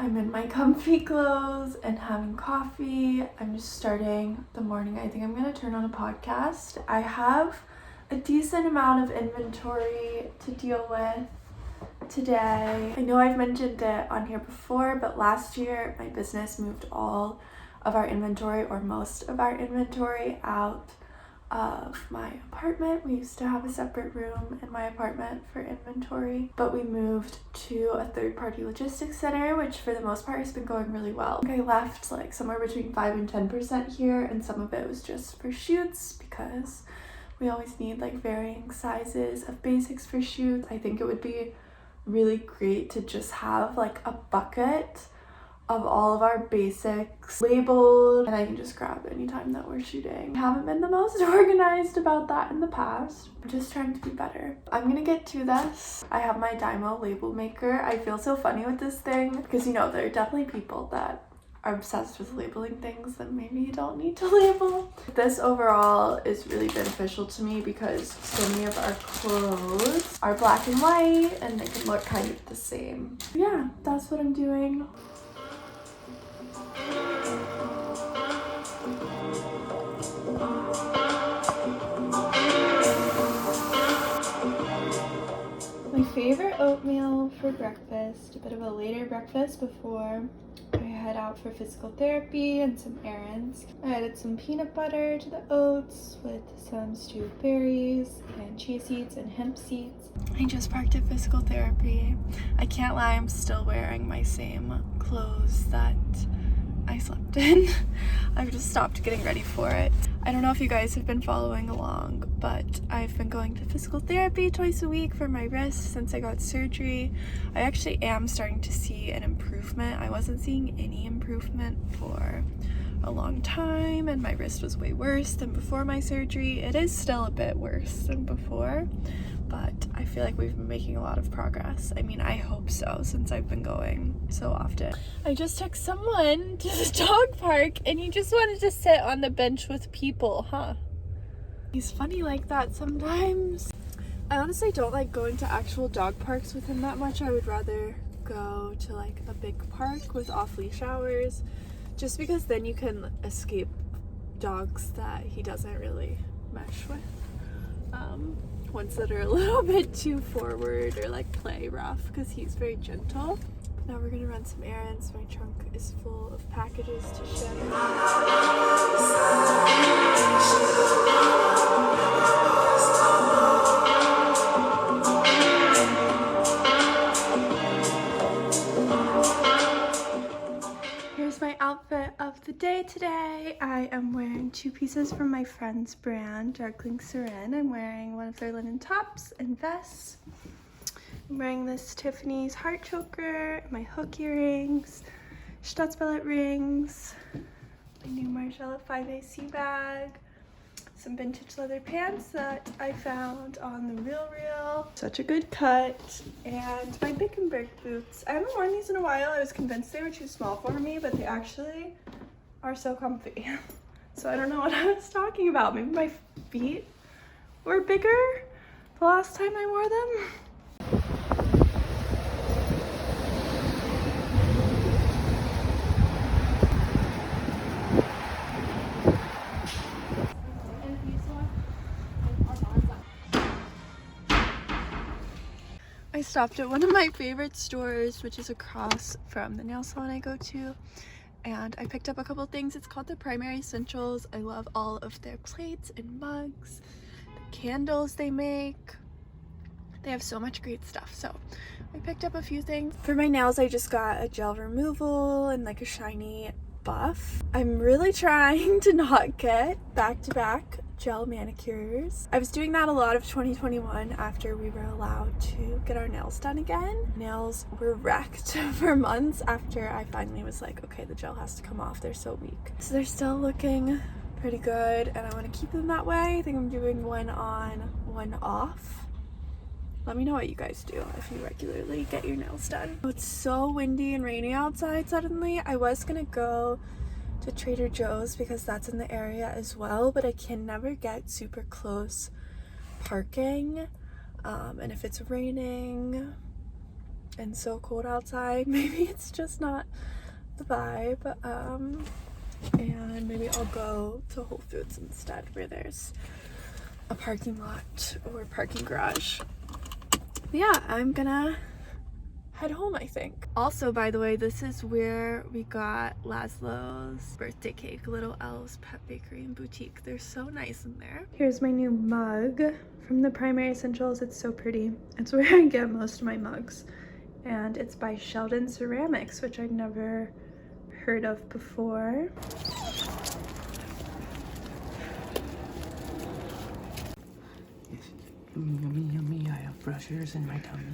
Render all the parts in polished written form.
I'm in my comfy clothes and having coffee. I'm just starting the morning. I think I'm gonna turn on a podcast. I have a decent amount of inventory to deal with today. I know I've mentioned it on here before, but last year my business moved all of our inventory, or most of our inventory, out of my apartment. We used to have a separate room in my apartment for inventory, but we moved to a third-party logistics center, which for the most part has been going really well. I left like somewhere between 5 and 10% here, and some of it was just for shoots because we always need like varying sizes of basics for shoots. I think it would be really great to just have like a bucket of all of our basics labeled, and I can just grab anytime that we're shooting. I haven't been the most organized about that in the past. I'm just trying to be better. I'm gonna get to this. I have my Dymo label maker. I feel so funny with this thing because, you know, there are definitely people that are obsessed with labeling things that maybe you don't need to label. This overall is really beneficial to me because so many of our clothes are black and white and they can look kind of the same. Yeah, that's what I'm doing. My favorite oatmeal for breakfast, a bit of a later breakfast before I head out for physical therapy and some errands. I added some peanut butter to the oats with some stewed berries and chia seeds and hemp seeds. I just parked at physical therapy. I can't lie, I'm still wearing my same clothes that I slept in. I've just stopped getting ready for it. I don't know if you guys have been following along, but I've been going to physical therapy twice a week for my wrist since I got surgery. I actually am starting to see an improvement. I wasn't seeing any improvement for a long time, and my wrist was way worse than before my surgery. It is still a bit worse than before, but I feel like we've been making a lot of progress. I mean, I hope so, since I've been going so often. I just took someone to the dog park, and he just wanted to sit on the bench with people, huh? He's funny like that sometimes. I honestly don't like going to actual dog parks with him that much. I would rather go to like a big park with off-leash hours, just because then you can escape dogs that he doesn't really mesh with. Ones that are a little bit too forward or like play rough, because he's very gentle. Now we're gonna run some errands. My trunk is full of packages to ship. Here's my outfit of the day today. I am wearing two pieces from my friend's brand, Darkling Seren. I'm wearing one of their linen tops and vests. I'm wearing this Tiffany's heart choker, my hook earrings, Stutz rings, my new Margiela 5AC bag, some vintage leather pants that I found on the RealReal. Such a good cut. And my Bickenberg boots. I haven't worn these in a while. I was convinced they were too small for me, but they actually are so comfy. So I don't know what I was talking about. Maybe my feet were bigger the last time I wore them. I stopped at one of my favorite stores, which is across from the nail salon I go to, and I picked up a couple things. It's called the Primary Essentials. I love all of their plates and mugs, the candles they make. They have so much great stuff. So I picked up a few things. For my nails, I just got a gel removal and like a shiny buff. I'm really trying to not get back-to-back gel manicures. I was doing that a lot of 2021 after we were allowed to get our nails done again. Nails were wrecked for months after I finally was like, okay, the gel has to come off. They're so weak. So they're still looking pretty good, and I want to keep them that way. I think I'm doing one on, one off. Let me know what you guys do if you regularly get your nails done. It's so windy and rainy outside suddenly. I was gonna go to Trader Joe's because that's in the area as well, but I can never get super close parking, and if it's raining, and so cold outside. Maybe it's just not the vibe. And maybe I'll go to Whole Foods instead, where there's a parking lot or parking garage. But yeah, I'm gonna head home, I think. Also, by the way, this is where we got Laszlo's birthday cake, Little L's Pet Bakery and Boutique. They're so nice in there. Here's my new mug from the Primary Essentials. It's so pretty. It's where I get most of my mugs. And it's by Sheldon Ceramics, which I've never heard of before. Yummy, yummy, yummy. I have brushers in my tummy.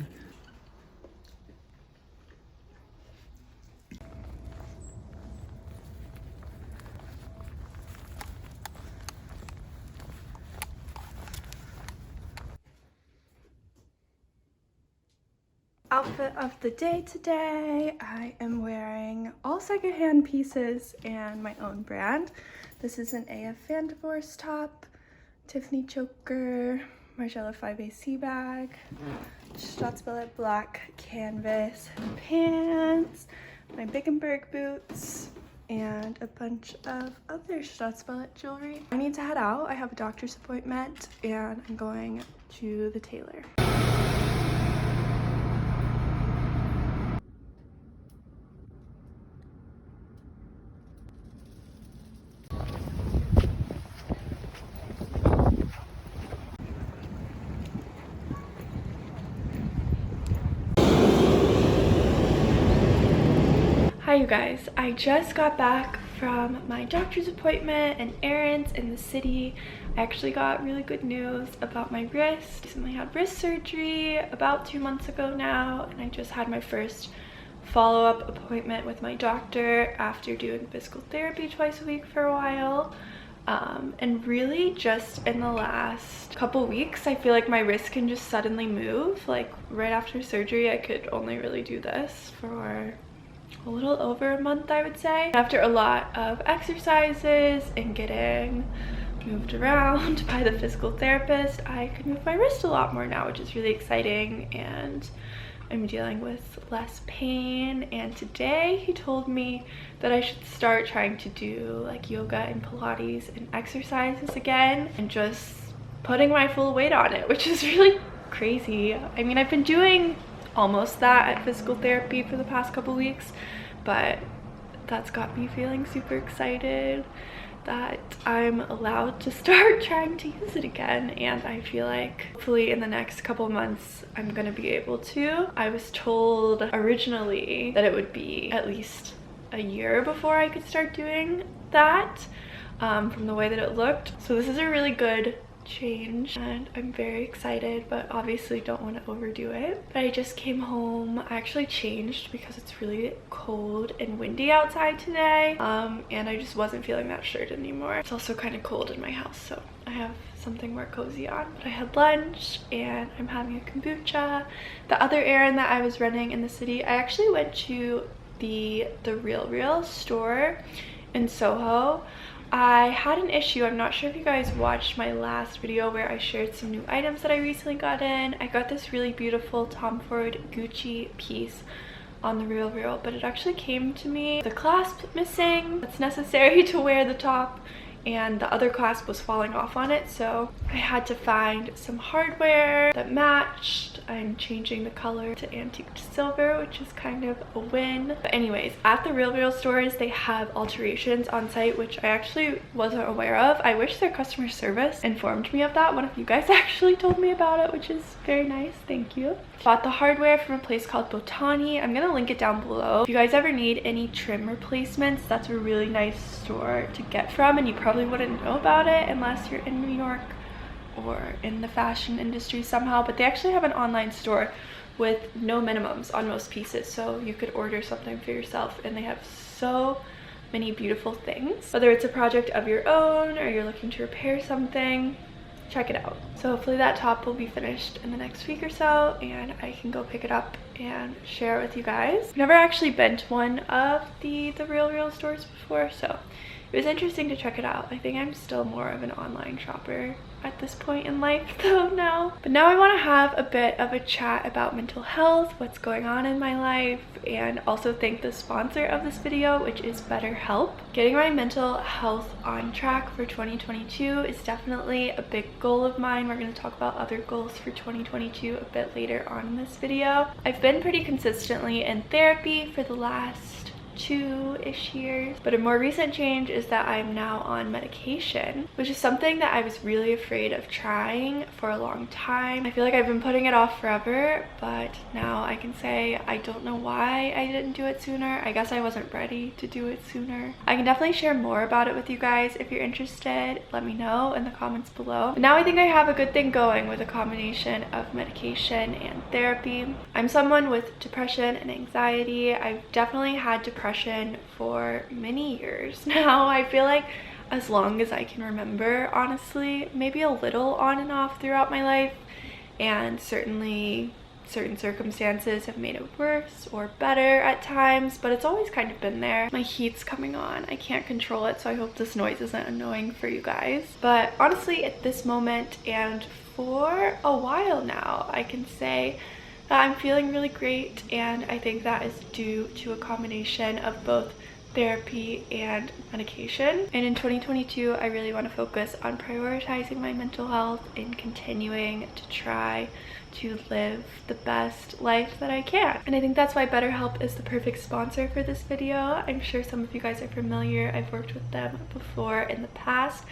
Outfit of the day today. I am wearing all secondhand pieces and my own brand. This is an AF Fan Divorce top, Tiffany choker, Margiela 5AC bag, Stotts Billet black canvas pants, my Bickenberg boots, and a bunch of other Stotts Billet jewelry. I need to head out. I have a doctor's appointment and I'm going to the tailor. Hi you guys, I just got back from my doctor's appointment and errands in the city. I actually got really good news about my wrist. I recently had wrist surgery about 2 months ago now, and I just had my first follow-up appointment with my doctor after doing physical therapy twice a week for a while. And really just in the last couple weeks, I feel like my wrist can just suddenly move. Like right after surgery, I could only really do this for a little over a month, I would say. After a lot of exercises and getting moved around by the physical therapist, I can move my wrist a lot more now, which is really exciting, and I'm dealing with less pain. And today he told me that I should start trying to do like yoga and Pilates and exercises again and just putting my full weight on it, which is really crazy. I mean, I've been doing almost that at physical therapy for the past couple weeks, but that's got me feeling super excited that I'm allowed to start trying to use it again. And I feel like hopefully in the next couple months I'm gonna be able to. I was told originally that it would be at least a year before I could start doing that, from the way that it looked. So this is a really good change and I'm very excited, but obviously don't want to overdo it. But I just came home. I actually changed because it's really cold and windy outside today, and I just wasn't feeling that shirt anymore. It's also kind of cold in my house, so I have something more cozy on. But I had lunch and I'm having a kombucha. The other errand that I was running in the city, I actually went to the Real store in Soho. I had an issue. I'm not sure if you guys watched my last video where I shared some new items that I recently got in. I got this really beautiful Tom Ford Gucci piece on the Real, but it actually came to me the clasp missing. It's necessary to wear the top, and the other clasp was falling off on it, so I had to find some hardware that matched. I'm changing the color to antique silver, which is kind of a win. But anyways, at the Real stores, they have alterations on site, which I actually wasn't aware of. I wish their customer service informed me of that. One of you guys actually told me about it, which is very nice. Thank you. Bought the hardware from a place called Botani. I'm gonna link it down below. If you guys ever need any trim replacements, that's a really nice store to get from, and you probably wouldn't know about it unless you're in New York or in the fashion industry somehow. But they actually have an online store with no minimums on most pieces, so you could order something for yourself, and they have so many beautiful things. Whether it's a project of your own or you're looking to repair something, check it out. So hopefully that top will be finished in the next week or so, and I can go pick it up and share it with you guys. I've never actually been to one of the Real stores before, so it was interesting to check it out. I think I'm still more of an online shopper at this point in life though now. But now I want to have a bit of a chat about mental health, what's going on in my life, and also thank the sponsor of this video, which is BetterHelp. Getting my mental health on track for 2022 is definitely a big goal of mine. We're going to talk about other goals for 2022 a bit later on in this video. I've been pretty consistently in therapy for the last 2-ish years, but a more recent change is that I'm now on medication, which is something that I was really afraid of trying for a long time. I feel like I've been putting it off forever, but now I can say I don't know why I didn't do it sooner. I guess I wasn't ready to do it sooner. I can definitely share more about it with you guys. If you're interested, let me know in the comments below. But now I think I have a good thing going with a combination of medication and therapy. I'm someone with depression and anxiety. I've definitely had depression for many years now. I feel like as long as I can remember, honestly, maybe a little on and off throughout my life, and certainly certain circumstances have made it worse or better at times, but it's always kind of been there. My heat's coming on. I can't control it, so I hope this noise isn't annoying for you guys. But honestly, at this moment and for a while now, I can say I'm feeling really great, and I think that is due to a combination of both therapy and medication. And in 2022, I really want to focus on prioritizing my mental health and continuing to try to live the best life that I can. And I think that's why BetterHelp is the perfect sponsor for this video. I'm sure some of you guys are familiar. I've worked with them before in the past,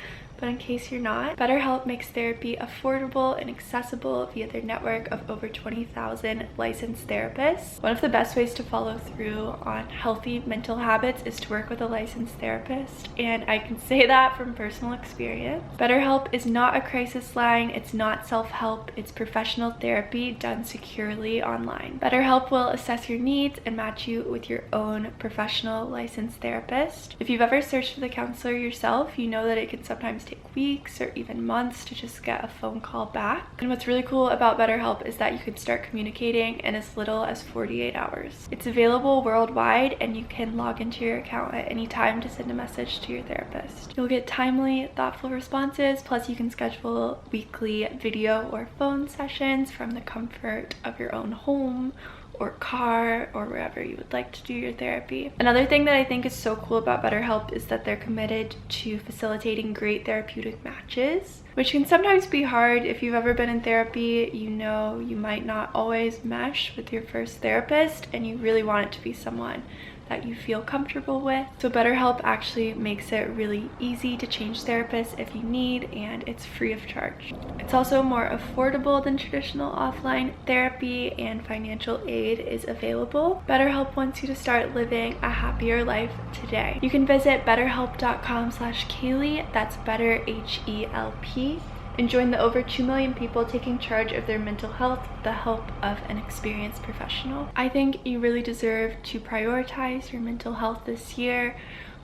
but in case you're not, BetterHelp makes therapy affordable and accessible via their network of over 20,000 licensed therapists. One of the best ways to follow through on healthy mental habits is to work with a licensed therapist, and I can say that from personal experience. BetterHelp is not a crisis line, it's not self-help, it's professional therapy done securely online. BetterHelp will assess your needs and match you with your own professional licensed therapist. If you've ever searched for the counselor yourself, you know that it can sometimes take weeks or even months to just get a phone call back. And what's really cool about BetterHelp is that you can start communicating in as little as 48 hours. It's available worldwide, and you can log into your account at any time to send a message to your therapist. You'll get timely, thoughtful responses, plus you can schedule weekly video or phone sessions from the comfort of your own home or car or wherever you would like to do your therapy. Another thing that I think is so cool about BetterHelp is that they're committed to facilitating great therapeutic matches, which can sometimes be hard. If you've ever been in therapy, you know you might not always mesh with your first therapist, and you really want it to be someone that you feel comfortable with. So BetterHelp actually makes it really easy to change therapists if you need, and it's free of charge. It's also more affordable than traditional offline therapy, and financial aid is available. BetterHelp wants you to start living a happier life today. You can visit betterhelp.com/Kaylee, that's better HELP, and join the over 2 million people taking charge of their mental health with the help of an experienced professional. I think you really deserve to prioritize your mental health this year.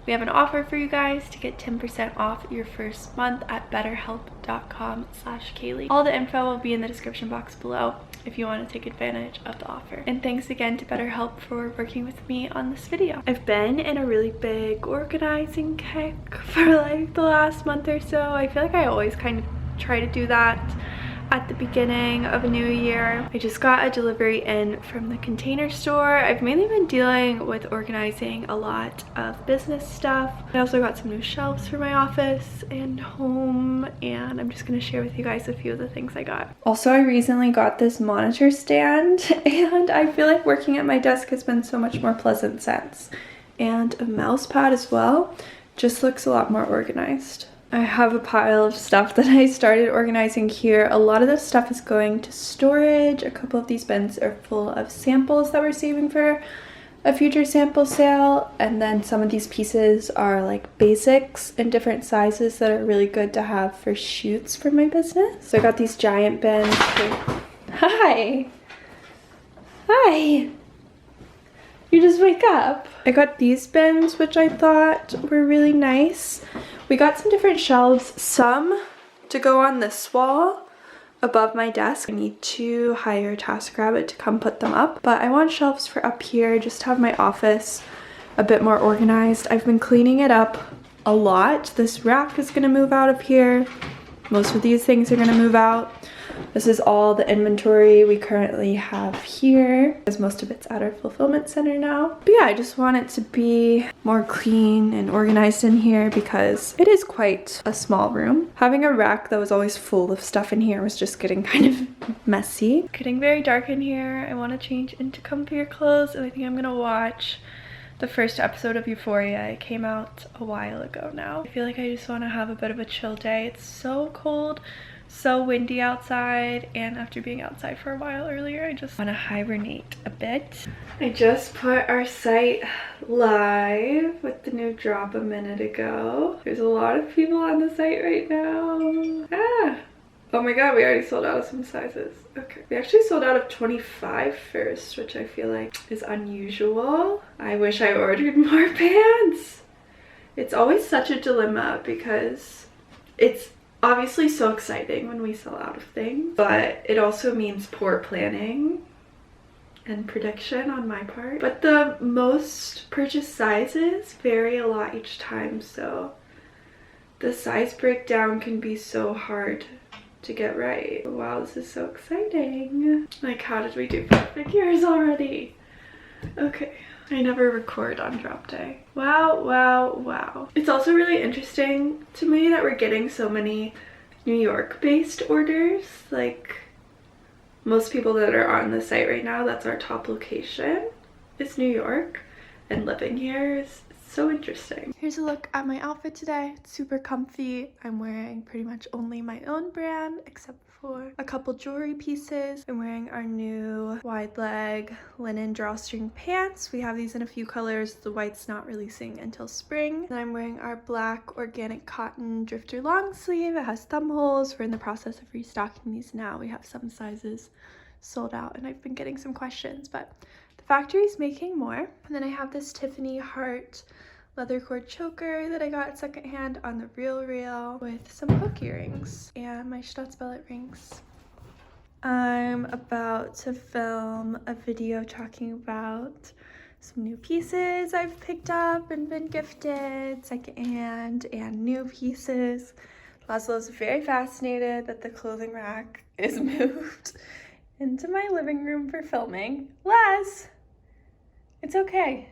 We have an offer for you guys to get 10% off your first month at betterhelp.com/Kaylee. All the info will be in the description box below if you want to take advantage of the offer. And thanks again to BetterHelp for working with me on this video. I've been in a really big organizing kick for like the last month or so. I feel like I always kind of try to do that at the beginning of a new year. I just got a delivery in from the Container Store. I've mainly been dealing with organizing a lot of business stuff. I also got some new shelves for my office and home, and I'm just gonna share with you guys a few of the things I got. Also, I recently got this monitor stand, and I feel like working at my desk has been so much more pleasant since. And a mouse pad as well. Just looks a lot more organized. I have a pile of stuff that I started organizing here. A lot of this stuff is going to storage. A couple of these bins are full of samples that we're saving for a future sample sale. And then some of these pieces are like basics in different sizes that are really good to have for shoots for my business. So I got these giant bins. Hi! Hi! You just wake up. I got these bins, which I thought were really nice. We got some different shelves, some to go on this wall above my desk. I need to hire TaskRabbit to come put them up, but I want shelves for up here just to have my office a bit more organized. I've been cleaning it up a lot. This rack is gonna move out of here. most of these things are gonna move out. This is all the inventory we currently have here, because most of it's at our fulfillment center now. But yeah, I just want it to be more clean and organized in here because it is quite a small room. Having a rack that was always full of stuff in here was just getting kind of messy. It's getting very dark in here. I want to change into comfier clothes, and I think I'm gonna watch the first episode of Euphoria. It came out a while ago now. I feel like I just want to have a bit of a chill day. It's so cold, so windy outside, and after being outside for a while earlier, I just want to hibernate a bit. I just put our site live with the new drop a minute ago. There's a lot of people on the site right now. Oh my god, we already sold out of some sizes. Okay. We actually sold out of 25 first, which I feel like is unusual. I wish I ordered more pants. It's always such a dilemma because it's obviously so exciting when we sell out of things, but it also means poor planning and prediction on my part. But the most purchased sizes vary a lot each time, so the size breakdown can be so hard to get right. Wow, this is so exciting. Like, how did we do 5 figures already? Okay. I never record on drop day. Wow, wow, wow. It's also really interesting to me that we're getting so many New York based orders. Like, most people that are on the site right now, that's our top location, is New York, and living here is so interesting. Here's a look at my outfit today. It's super comfy. I'm wearing pretty much only my own brand except for a couple jewelry pieces. I'm wearing our new wide leg linen drawstring pants. We have these in a few colors. The white's not releasing until spring. And I'm wearing our black organic cotton drifter long sleeve. It has thumb holes. We're in the process of restocking these now. We have some sizes sold out and I've been getting some questions, but the factory's making more. And then I have this Tiffany heart leather cord choker that I got secondhand on the RealReal with some hook earrings and my Staatsbellet rings. I'm about to film a video talking about some new pieces I've picked up and been gifted secondhand and new pieces. Laszlo's very fascinated that the clothing rack is moved into my living room for filming. Laz, it's okay.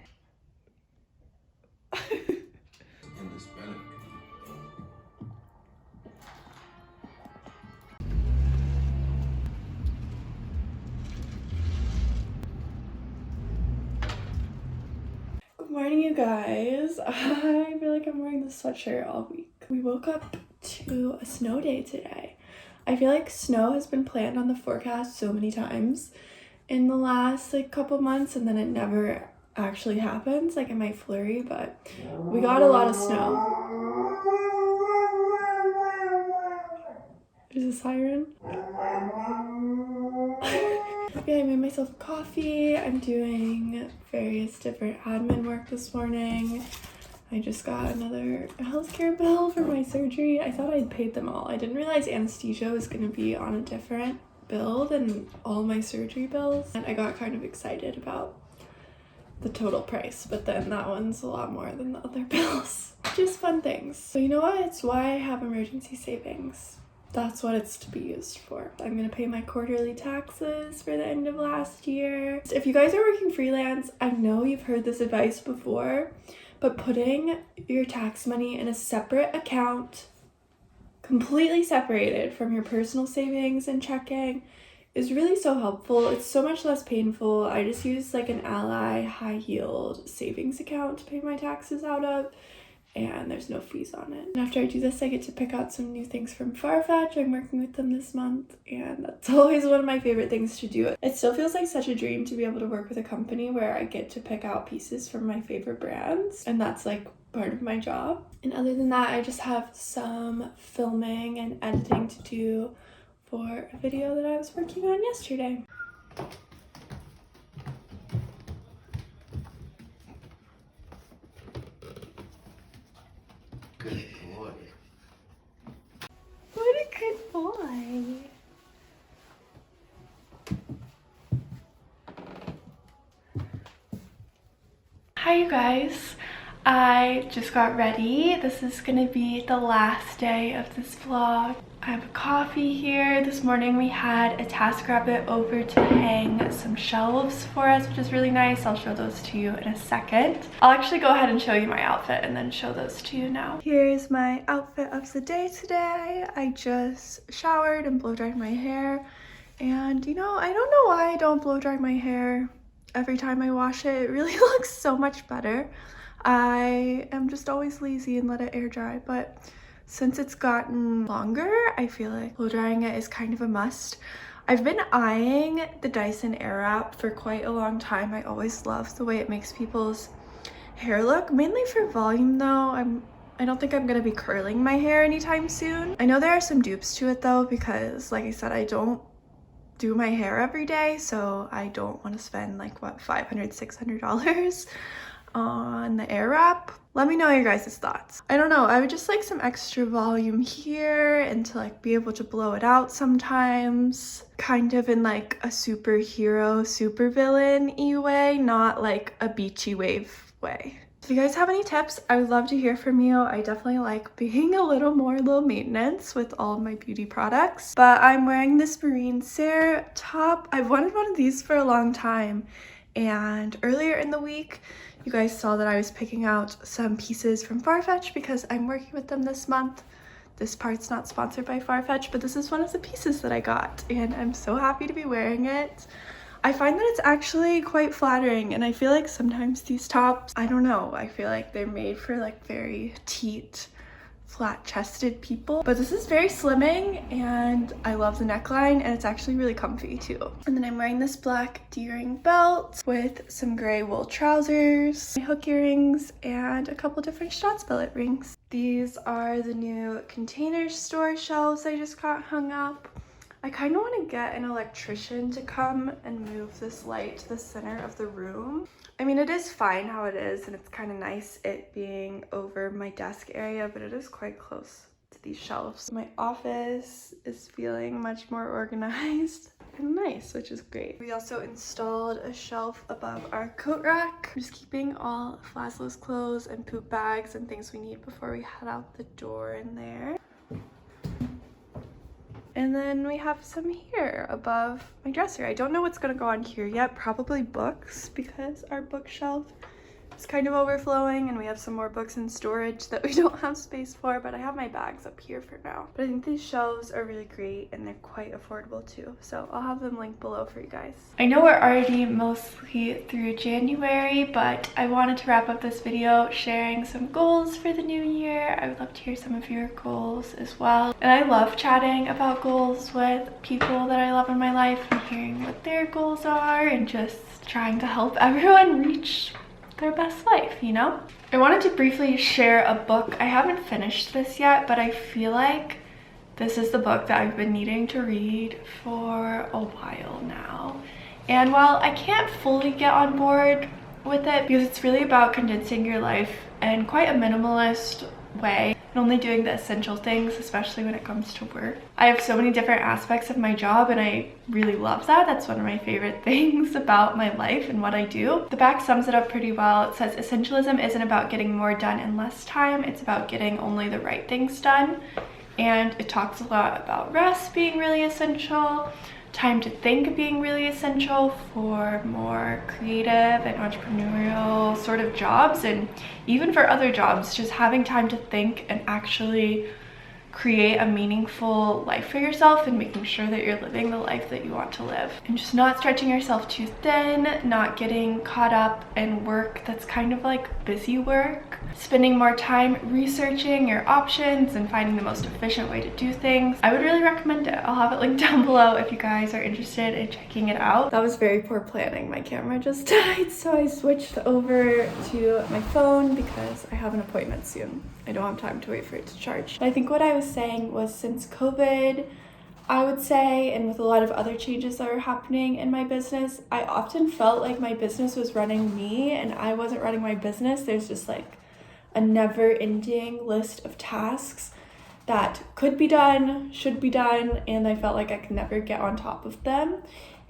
Good morning, you guys. I feel like I'm wearing this sweatshirt all week. We woke up to a snow day today. I feel like snow has been planned on the forecast so many times in the last couple months, and then it never actually happens. Like, it might flurry, but we got a lot of snow. There's a siren. Yeah, I made myself coffee. I'm doing various different admin work this morning. I just got another healthcare bill for my surgery. I thought I'd paid them all. I didn't realize anesthesia was going to be on a different bill than all my surgery bills. And I got kind of excited about the total price, but then that one's a lot more than the other bills. Just fun things. So you know what? It's why I have emergency savings. That's what it's to be used for. I'm gonna pay my quarterly taxes for the end of last year. If you guys are working freelance, I know you've heard this advice before, but putting your tax money in a separate account, completely separated from your personal savings and checking, is really so helpful. It's so much less painful. I just use like an Ally high yield savings account to pay my taxes out of, and there's no fees on it. And after I do this, I get to pick out some new things from Farfetch. I'm working with them this month, and that's always one of my favorite things to do. It still feels like such a dream to be able to work with a company where I get to pick out pieces from my favorite brands, and that's like part of my job. And other than that, I just have some filming and editing to do for a video that I was working on yesterday. Good boy. What a good boy. Hi, you guys. I just got ready. This is gonna be the last day of this vlog. I have a coffee here. This morning we had a TaskRabbit over to hang some shelves for us, which is really nice. I'll show those to you in a second. I'll actually go ahead and show you my outfit and then show those to you now. Here's my outfit of the day today. I just showered and blow dried my hair. And you know, I don't know why I don't blow dry my hair every time I wash it. It really looks so much better. I am just always lazy and let it air dry, but since it's gotten longer, I feel like blow drying it is kind of a must. I've been eyeing the Dyson Airwrap for quite a long time. I always love the way it makes people's hair look, mainly for volume though. I don't think I'm gonna be curling my hair anytime soon. I know there are some dupes to it though, because like I said, I don't do my hair every day, so I don't want to spend like what, $500, $600 on the Airwrap. Let me know your guys' thoughts. I don't know, I would just like some extra volume here and to like be able to blow it out sometimes, kind of in like a superhero, supervillain-y way, not like a beachy wave way. If you guys have any tips, I would love to hear from you. I definitely like being a little more low maintenance with all of my beauty products. But I'm wearing this Marine Serre top. I've wanted one of these for a long time. And earlier in the week, you guys saw that I was picking out some pieces from Farfetch because I'm working with them this month. This part's not sponsored by Farfetch, but this is one of the pieces that I got and I'm so happy to be wearing it. I find that it's actually quite flattering, and I feel like sometimes these tops, I don't know, I feel like they're made for like very petite, flat-chested people. But this is very slimming and I love the neckline, and it's actually really comfy too. And then I'm wearing this black D-ring belt with some gray wool trousers, my hook earrings, and a couple different Stotz billet rings. These are the new Container Store shelves I just got hung up. I kind of want to get an electrician to come and move this light to the center of the room. I mean, it is fine how it is, and it's kind of nice it being over my desk area, but it is quite close to these shelves. My office is feeling much more organized and nice, which is great. We also installed a shelf above our coat rack. I'm just keeping all of Laszlo's clothes and poop bags and things we need before we head out the door in there. And then we have some here above my dresser. I don't know what's gonna go on here yet. Probably books, because our bookshelf is kind of overflowing and we have some more books in storage that we don't have space for, but I have my bags up here for now. But I think these shelves are really great and they're quite affordable too. So I'll have them linked below for you guys. I know we're already mostly through January, but I wanted to wrap up this video sharing some goals for the new year. I would love to hear some of your goals as well. And I love chatting about goals with people that I love in my life and hearing what their goals are and just trying to help everyone reach their best life, you know? I wanted to briefly share a book. I haven't finished this yet, but I feel like this is the book that I've been needing to read for a while now. And while I can't fully get on board with it because it's really about condensing your life in quite a minimalist way and only doing the essential things, especially when it comes to work. I have so many different aspects of my job and I really love that. That's one of my favorite things about my life and what I do. The back sums it up pretty well. It says, essentialism isn't about getting more done in less time, it's about getting only the right things done. And it talks a lot about rest being really essential, time to think being really essential for more creative and entrepreneurial sort of jobs, and even for other jobs, just having time to think and actually create a meaningful life for yourself and making sure that you're living the life that you want to live. And just not stretching yourself too thin, not getting caught up in work that's kind of like busy work. Spending more time researching your options and finding the most efficient way to do things. I would really recommend it. I'll have it linked down below if you guys are interested in checking it out. That was very poor planning. My camera just died, so I switched over to my phone because I have an appointment soon. I don't have time to wait for it to charge. I think what I was saying was, since COVID, I would say, and with a lot of other changes that are happening in my business, I often felt like my business was running me and I wasn't running my business. There's just like a never-ending list of tasks that could be done, should be done, and I felt like I could never get on top of them.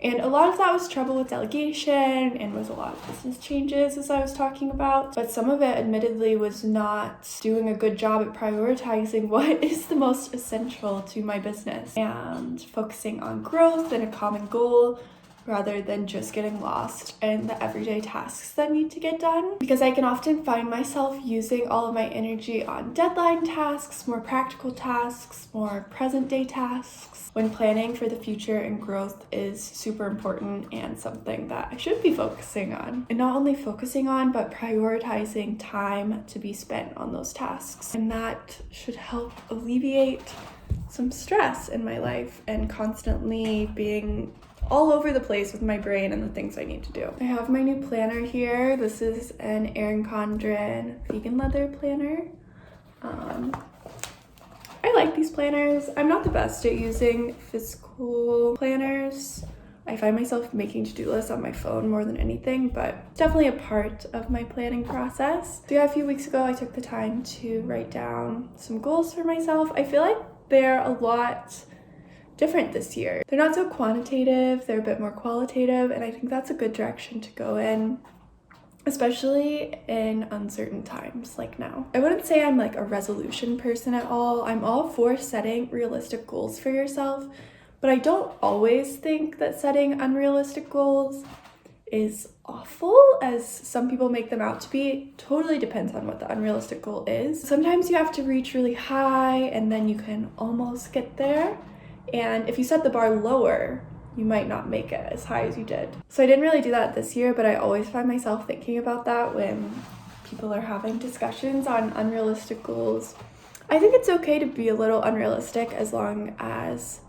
And a lot of that was trouble with delegation and was a lot of business changes, as I was talking about. But some of it admittedly was not doing a good job at prioritizing what is the most essential to my business and focusing on growth and a common goal rather than just getting lost in the everyday tasks that need to get done. Because I can often find myself using all of my energy on deadline tasks, more practical tasks, more present day tasks, when planning for the future and growth is super important and something that I should be focusing on. And not only focusing on, but prioritizing time to be spent on those tasks. And that should help alleviate some stress in my life and constantly being all over the place with my brain and the things I need to do. I have my new planner here. This is an Erin Condren vegan leather planner. I like these planners. I'm not the best at using physical planners. I find myself making to-do lists on my phone more than anything, but it's definitely a part of my planning process. So yeah, a few weeks ago, I took the time to write down some goals for myself. I feel like they're a lot different this year. They're not so quantitative, they're a bit more qualitative, and I think that's a good direction to go in, especially in uncertain times like now. I wouldn't say I'm like a resolution person at all. I'm all for setting realistic goals for yourself, but I don't always think that setting unrealistic goals is awful, as some people make them out to be. Totally depends on what the unrealistic goal is. Sometimes you have to reach really high and then you can almost get there. And if you set the bar lower, you might not make it as high as you did. So I didn't really do that this year, but I always find myself thinking about that when people are having discussions on unrealistic goals. I think it's okay to be a little unrealistic as long as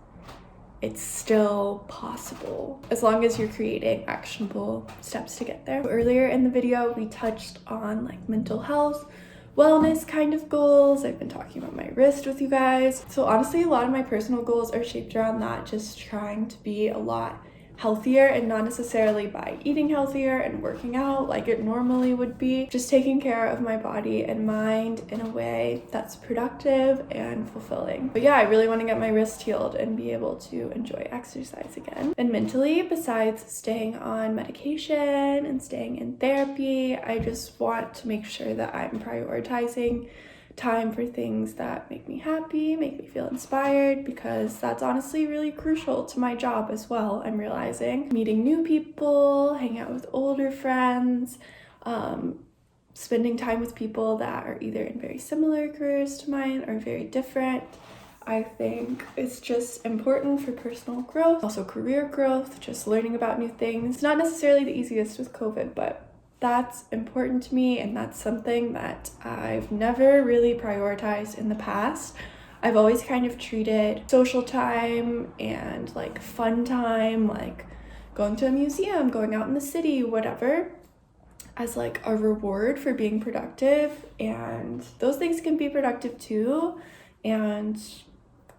it's still possible, as long as you're creating actionable steps to get there. Earlier in the video, we touched on like mental health, wellness kind of goals. I've been talking about my wrist with you guys. So honestly, a lot of my personal goals are shaped around that, just trying to be a lot healthier, and not necessarily by eating healthier and working out like it normally would be, just taking care of my body and mind in a way that's productive and fulfilling. But yeah, I really want to get my wrist healed and be able to enjoy exercise again. And mentally, besides staying on medication and staying in therapy, I just want to make sure that I'm prioritizing time for things that make me happy, make me feel inspired, because that's honestly really crucial to my job as well. I'm realizing meeting new people, hanging out with older friends, spending time with people that are either in very similar careers to mine or very different. I think it's just important for personal growth, also career growth, just learning about new things. It's not necessarily the easiest with COVID, but that's important to me, and that's something that I've never really prioritized in the past. I've always kind of treated social time and like fun time, like going to a museum, going out in the city, whatever, as like a reward for being productive. And those things can be productive too and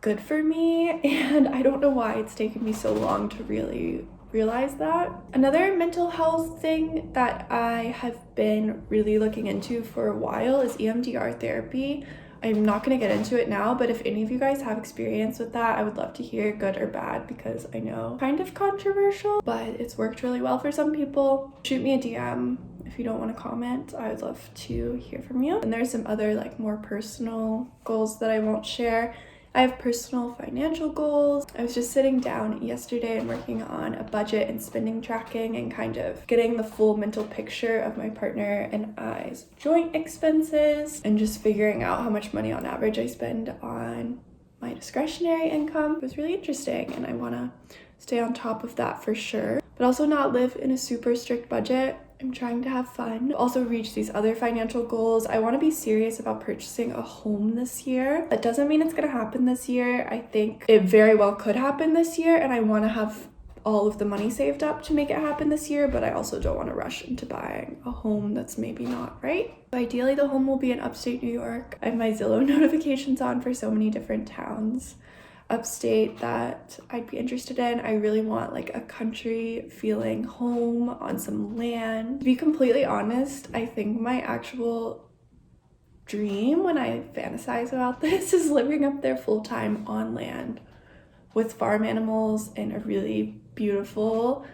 good for me. And I don't know why it's taken me so long to really realize that. Another mental health thing that I have been really looking into for a while is EMDR therapy. I'm not going to get into it now, but if any of you guys have experience with that, I would love to hear, good or bad, because I know kind of controversial, but it's worked really well for some people. Shoot me a DM if you don't want to comment. I would love to hear from you. And there's some other like more personal goals that I won't share. I have personal financial goals. I was just sitting down yesterday and working on a budget and spending tracking and kind of getting the full mental picture of my partner and I's joint expenses and just figuring out how much money on average I spend on my discretionary income. It was really interesting, and I want to stay on top of that for sure, but also not live in a super strict budget. I'm trying to have fun, also reach these other financial goals. I want to be serious about purchasing a home this year. That doesn't mean it's going to happen this year. I think it very well could happen this year, and I want to have all of the money saved up to make it happen this year, but I also don't want to rush into buying a home that's maybe not right. Ideally, the home will be in upstate New York. I have my Zillow notifications on for so many different towns upstate that I'd be interested in. I really want like a country feeling home on some land. To be completely honest, I think my actual dream when I fantasize about this is living up there full-time on land with farm animals in a really beautiful,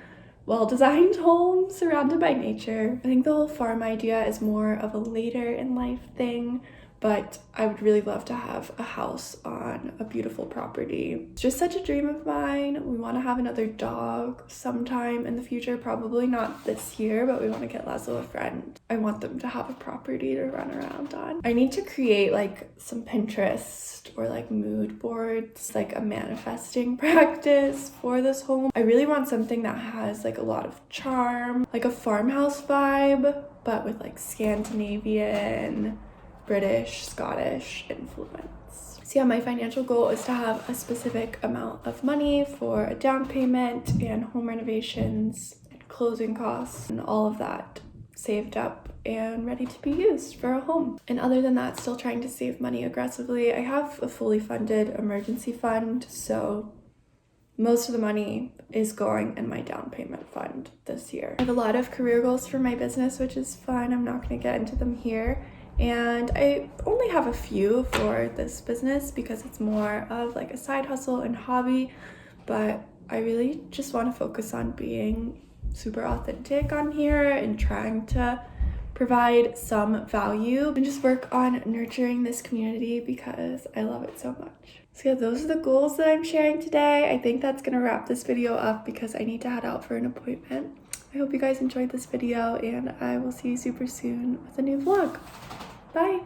well-designed home surrounded by nature. I think the whole farm idea is more of a later in life thing, but I would really love to have a house on a beautiful property. It's just such a dream of mine. We want to have another dog sometime in the future, probably not this year, but we want to get Laszlo a friend. I want them to have a property to run around on. I need to create like some Pinterest or like mood boards, like a manifesting practice for this home. I really want something that has like a lot of charm, like a farmhouse vibe, but with like Scandinavian, British, Scottish influence. So yeah, my financial goal is to have a specific amount of money for a down payment and home renovations and closing costs and all of that saved up and ready to be used for a home. And other than that, still trying to save money aggressively. I have a fully funded emergency fund, so most of the money is going in my down payment fund this year. I have a lot of career goals for my business, which is fun. I'm not going to get into them here. And I only have a few for this business because it's more of like a side hustle and hobby, but I really just want to focus on being super authentic on here and trying to provide some value and just work on nurturing this community because I love it so much. So yeah, those are the goals that I'm sharing today. I think that's gonna wrap this video up because I need to head out for an appointment. I hope you guys enjoyed this video and I will see you super soon with a new vlog. Bye!